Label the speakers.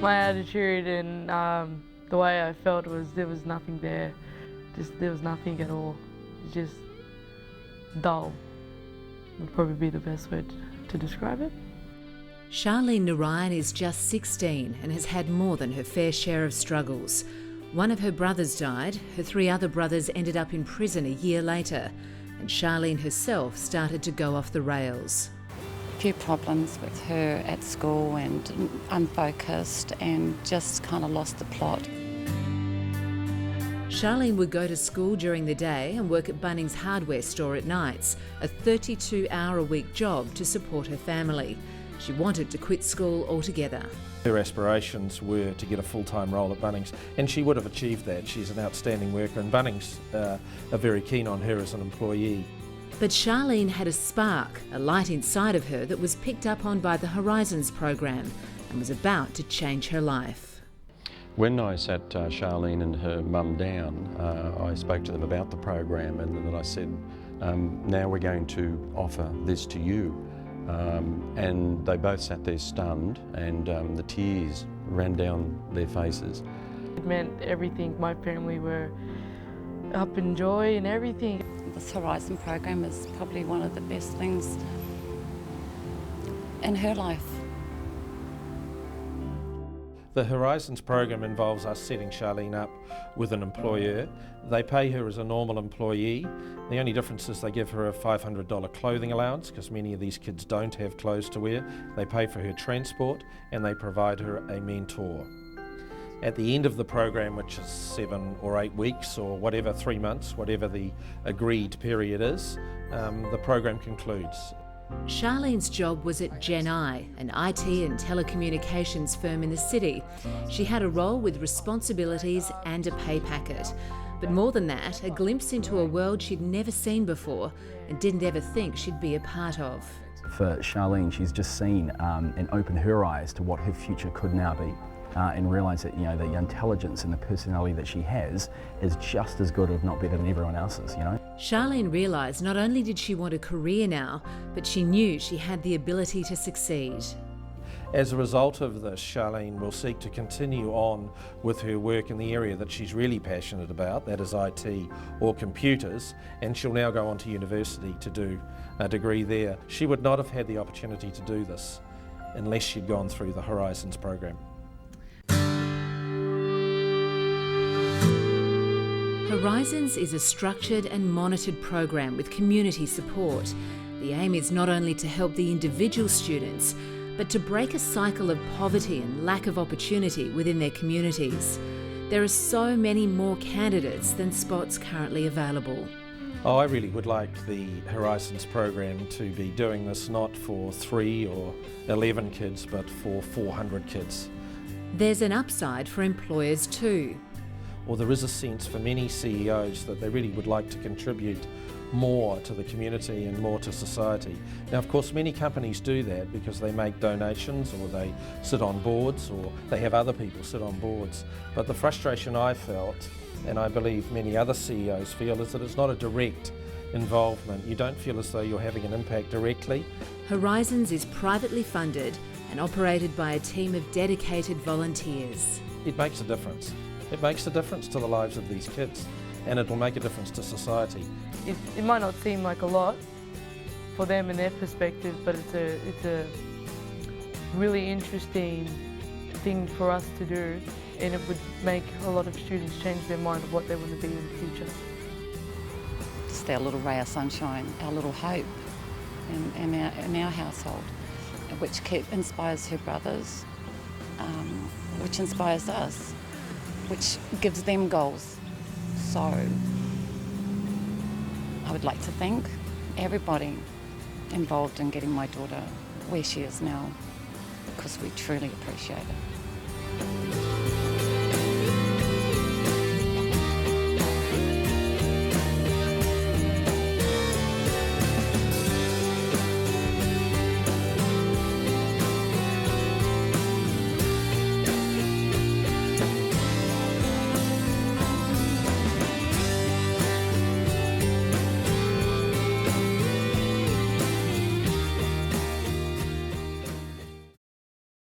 Speaker 1: My attitude and the way I felt was there was nothing there. There was nothing at all. Just dull would probably be the best word to describe it.
Speaker 2: Charlene Narayan is just 16 and has had more than her fair share of struggles. One of her brothers died, her 3 other brothers ended up in prison a year later, and Charlene herself started to go off the rails.
Speaker 3: A few problems with her at school and unfocused and just kind of lost the plot.
Speaker 2: Charlene would go to school during the day and work at Bunnings hardware store at nights, a 32-hour-a-week job to support her family. She wanted to quit school altogether.
Speaker 4: Her aspirations were to get a full-time role at Bunnings, and she would have achieved that. She's an outstanding worker, and Bunnings are very keen on her as an employee.
Speaker 2: But Charlene had a spark, a light inside of her that was picked up on by the Horizons program and was about to change her life.
Speaker 5: When I sat Charlene and her mum down, I spoke to them about the program, and then I said, now we're going to offer this to you. And they both sat there stunned, and the tears ran down their faces.
Speaker 1: It meant everything. My family were up in joy and everything.
Speaker 3: This Horizon program is probably one of the best things in her life.
Speaker 4: The Horizons program involves us setting Charlene up with an employer. They pay her as a normal employee. The only difference is they give her a $500 clothing allowance, because many of these kids don't have clothes to wear. They pay for her transport, and they provide her a mentor. At the end of the program, which is 7 or 8 weeks or whatever, 3 months, whatever the agreed period is, the program concludes.
Speaker 2: Charlene's job was at Gen I, an IT and telecommunications firm in the city. She had a role with responsibilities and a pay packet. But more than that, a glimpse into a world she'd never seen before and didn't ever think she'd be a part of.
Speaker 6: For Charlene, she's just seen and opened her eyes to what her future could now be. And realise that, the intelligence and the personality that she has is just as good, if not better, than everyone else's,
Speaker 2: Charlene realised not only did she want a career now, but she knew she had the ability to succeed.
Speaker 4: As a result of this, Charlene will seek to continue on with her work in the area that she's really passionate about, that is IT or computers, and she'll now go on to university to do a degree there. She would not have had the opportunity to do this unless she'd gone through the Horizons program.
Speaker 2: Horizons is a structured and monitored program with community support. The aim is not only to help the individual students, but to break a cycle of poverty and lack of opportunity within their communities. There are so many more candidates than spots currently available.
Speaker 4: I really would like the Horizons program to be doing this not for 3 or 11 kids, but for 400 kids.
Speaker 2: There's an upside for employers too.
Speaker 4: Or there is a sense for many CEOs that they really would like to contribute more to the community and more to society. Now, of course, many companies do that because they make donations, or they sit on boards, or they have other people sit on boards. But the frustration I felt, and I believe many other CEOs feel, is that it's not a direct involvement. You don't feel as though you're having an impact directly.
Speaker 2: Horizons is privately funded and operated by a team of dedicated volunteers.
Speaker 4: It makes a difference. It makes a difference to the lives of these kids, and it will make a difference to society.
Speaker 1: It might not seem like a lot for them in their perspective, but it's a really interesting thing for us to do, and it would make a lot of students change their mind of what they want to be in the future.
Speaker 3: Just our little ray of sunshine, our little hope in our household, which inspires her brothers, which inspires us, which gives them goals. So I would like to thank everybody involved in getting my daughter where she is now, because we truly appreciate it.